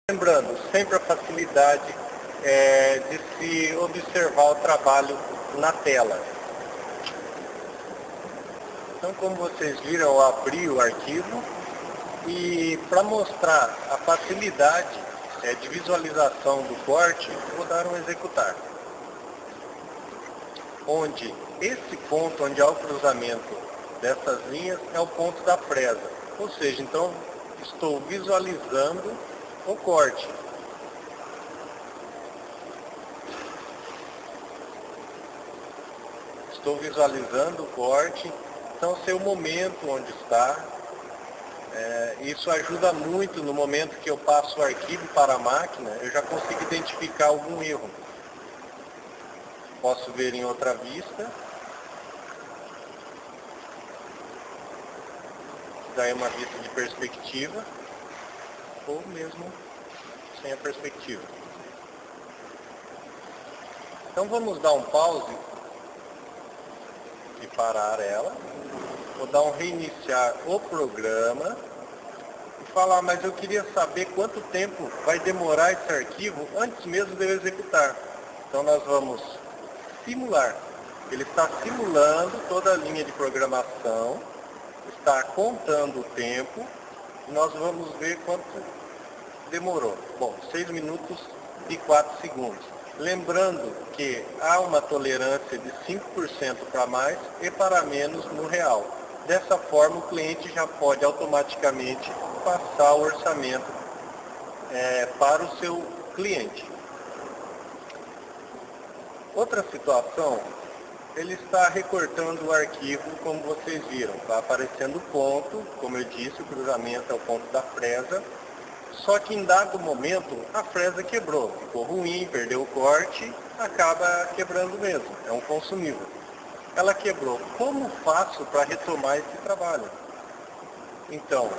Lembrando, sempre a facilidade de se observar o trabalho na tela. Então, como vocês viram, eu abri o arquivo e para mostrar a facilidade de visualização do corte, vou dar um executar. Onde esse ponto onde há o cruzamento dessas linhas é o ponto da fresa. Ou seja, então estou visualizando o corte. Estou visualizando o corte, então sei o momento onde está. Isso ajuda muito no momento que eu passo o arquivo para a máquina, eu já consigo identificar algum erro. Posso ver em outra vista. Daí uma vista de perspectiva, ou mesmo sem a perspectiva. Então vamos dar um pause e parar ela. Vou dar um reiniciar o programa e falar, mas eu queria saber quanto tempo vai demorar esse arquivo antes mesmo de eu executar. Então nós vamos simular. Ele está simulando toda a linha de programação, está contando o tempo e nós vamos ver quanto demorou. Bom, 6 minutos e 4 segundos. Lembrando que há uma tolerância de 5% para mais e para menos no real. Dessa forma, o cliente já pode automaticamente passar o orçamento para o seu cliente. Outra situação, ele está recortando o arquivo, como vocês viram. Está aparecendo o ponto, como eu disse, o cruzamento é o ponto da fresa. Só que em dado momento, a fresa quebrou. Ficou ruim, perdeu o corte, acaba quebrando mesmo. É um consumível. Ela quebrou. Como faço para retomar esse trabalho? Então,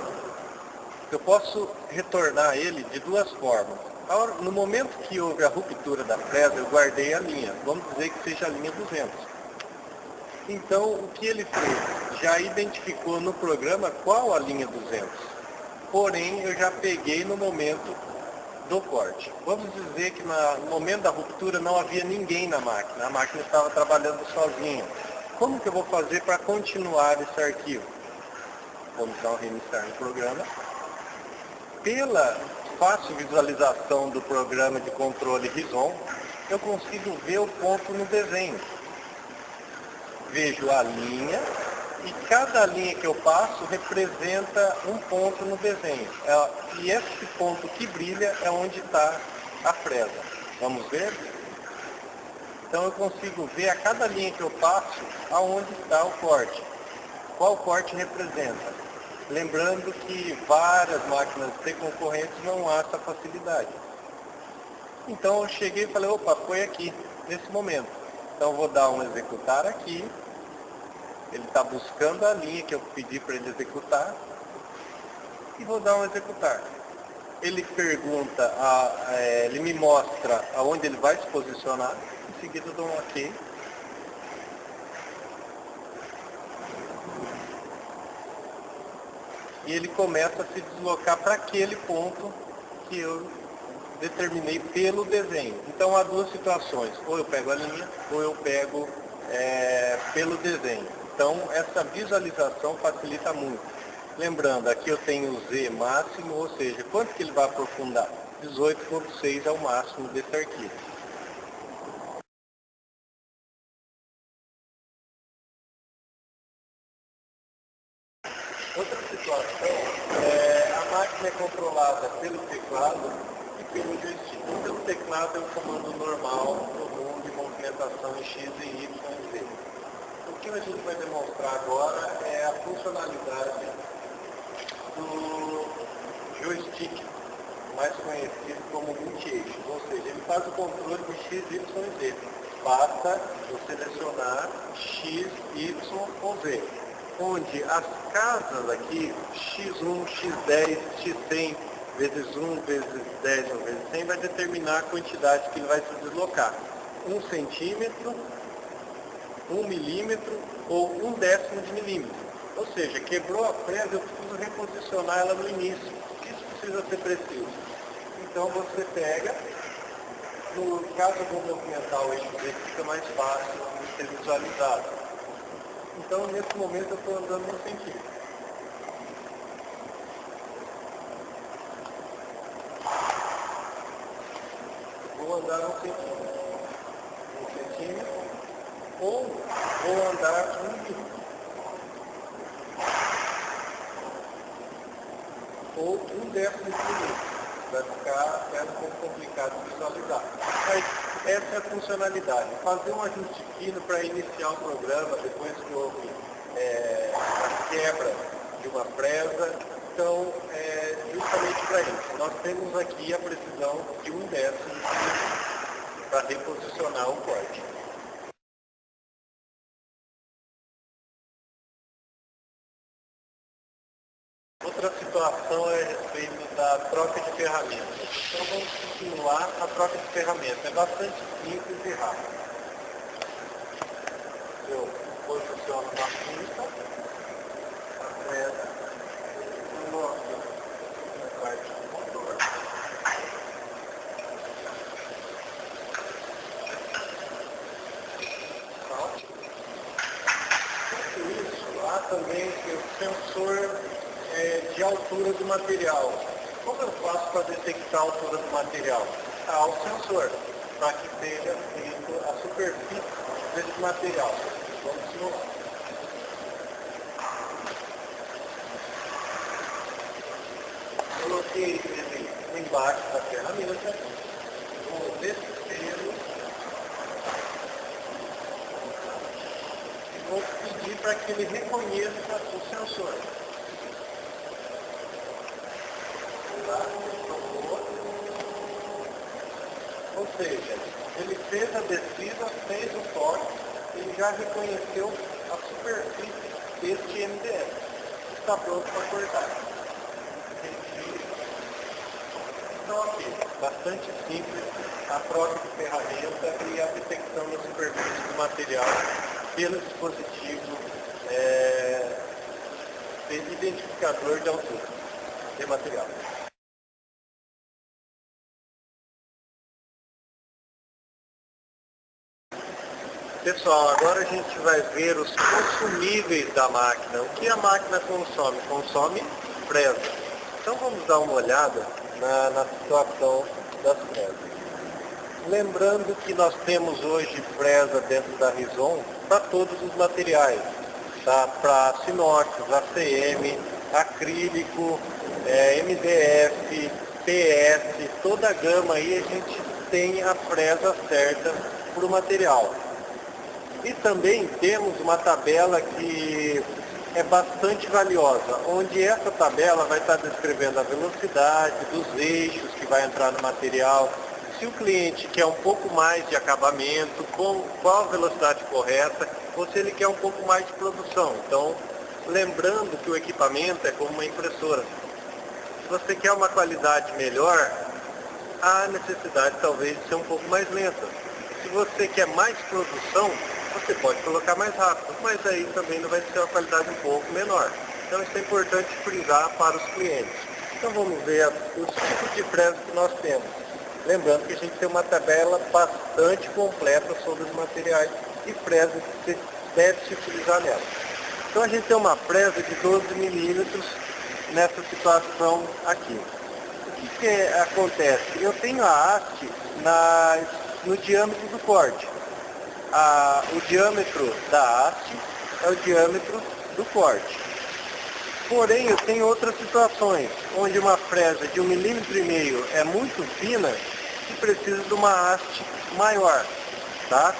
eu posso retornar ele de duas formas. No momento que houve a ruptura da fresa, eu guardei a linha. Vamos dizer que seja a linha 200. Então, o que ele fez? Já identificou no programa qual a linha 200. Porém, eu já peguei no momento do corte. Vamos dizer que no momento da ruptura não havia ninguém na máquina. A máquina estava trabalhando sozinha. Como que eu vou fazer para continuar esse arquivo? Vamos dar um reiniciar no programa. Pela fácil visualização do programa de controle Rison, eu consigo ver o ponto no desenho. Vejo a linha e cada linha que eu passo representa um ponto no desenho. E esse ponto que brilha é onde está a fresa. Vamos ver? Então eu consigo ver a cada linha que eu passo aonde está o corte. Qual corte representa? Lembrando que várias máquinas de concorrentes não há essa facilidade. Então eu cheguei e falei, opa, foi aqui, nesse momento. Então eu vou dar um executar aqui. Ele está buscando a linha que eu pedi para ele executar. E vou dar um executar. Ele pergunta, ele me mostra aonde ele vai se posicionar. Em seguida eu dou um OK. E ele começa a se deslocar para aquele ponto que eu determinei pelo desenho. Então há duas situações. Ou eu pego a linha, ou eu pego pelo desenho. Então essa visualização facilita muito. Lembrando, aqui eu tenho o Z máximo, ou seja, quanto que ele vai aprofundar? 18.6 é o máximo desse arquivo. Outra situação, a máquina é controlada pelo teclado e pelo joystick. Pelo teclado é um comando normal, comum de movimentação em X e Y e Z. O que a gente vai demonstrar agora é a funcionalidade do joystick, mais conhecido como multi-eixos, ou seja, ele faz o controle de X, Y e Z. Basta eu selecionar X, Y ou Z, onde as casas aqui, X1, X10, X100, vezes 1, vezes 10 ou vezes 100, vai determinar a quantidade que ele vai se deslocar. 1 centímetro, 1 milímetro ou 1/10 de milímetro. Ou seja, quebrou a fresa, eu preciso reposicionar ela no início. Isso precisa ser preciso. Então você pega, no caso do documental ele fica mais fácil de ser visualizado. Então nesse momento eu estou andando no sentido. Vou andar um centímetro, ou vou andar 1 milímetro, ou 1/10 milímetro. Vai ficar até um pouco complicado de visualizar. Mas essa é a funcionalidade. Fazer um ajuste fino para iniciar o programa, depois que houve a quebra de uma presa. Então, justamente para isso. Nós temos aqui a precisão de 1/10 para reposicionar o corte. Outra situação é a respeito da troca de ferramentas. Então vamos simular a troca de ferramentas. É bastante simples e rápido. Eu posiciono na fita, a presa, coloco na parte do motor. Isso, há também o sensor de altura do material. Como eu faço para detectar a altura do material? Há o sensor, para que seja feito a superfície desse material. Vamos simular. Coloquei ele embaixo da ferramenta, vou descê-lo e vou pedir para que ele reconheça o sensor. Ou seja, ele fez a descida, fez o corte, ele já reconheceu a superfície deste MDF. Está pronto para cortar. Então aqui, bastante simples a troca de ferramenta e a detecção da superfície do material pelo dispositivo identificador de altura de material. Pessoal, agora a gente vai ver os consumíveis da máquina. O que a máquina consome? Consome presa. Então vamos dar uma olhada na situação das presas. Lembrando que nós temos hoje presa dentro da Rison para todos os materiais. Tá? Para inox, ACM, acrílico, MDF, PS, toda a gama aí a gente tem a presa certa para o material. E também temos uma tabela que é bastante valiosa, onde essa tabela vai estar descrevendo a velocidade dos eixos que vai entrar no material, se o cliente quer um pouco mais de acabamento, com qual a velocidade correta, ou se ele quer um pouco mais de produção. Então, lembrando que o equipamento é como uma impressora. Se você quer uma qualidade melhor, há necessidade talvez de ser um pouco mais lenta. Se você quer mais produção, você pode colocar mais rápido, mas aí também não vai ser uma qualidade um pouco menor. Então isso é importante frisar para os clientes. Então vamos ver os tipos de presa que nós temos. Lembrando que a gente tem uma tabela bastante completa sobre os materiais e presas que você deve se utilizar nela. Então a gente tem uma presa de 12 milímetros nessa situação aqui. O que acontece? Eu tenho a haste no diâmetro do corte. O diâmetro da haste é o diâmetro do corte. Porém, eu tenho outras situações, onde uma fresa de 1,5 mm é muito fina e precisa de uma haste maior, tá?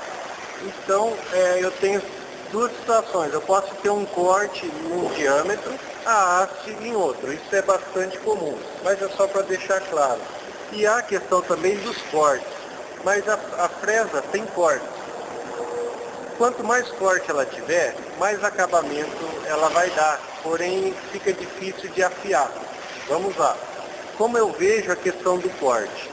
Então, eu tenho duas situações. Eu posso ter um corte num diâmetro, a haste em outro. Isso é bastante comum, mas é só para deixar claro. E há a questão também dos cortes, mas a fresa tem cortes. Quanto mais corte ela tiver, mais acabamento ela vai dar, porém fica difícil de afiar. Vamos lá. Como eu vejo a questão do corte?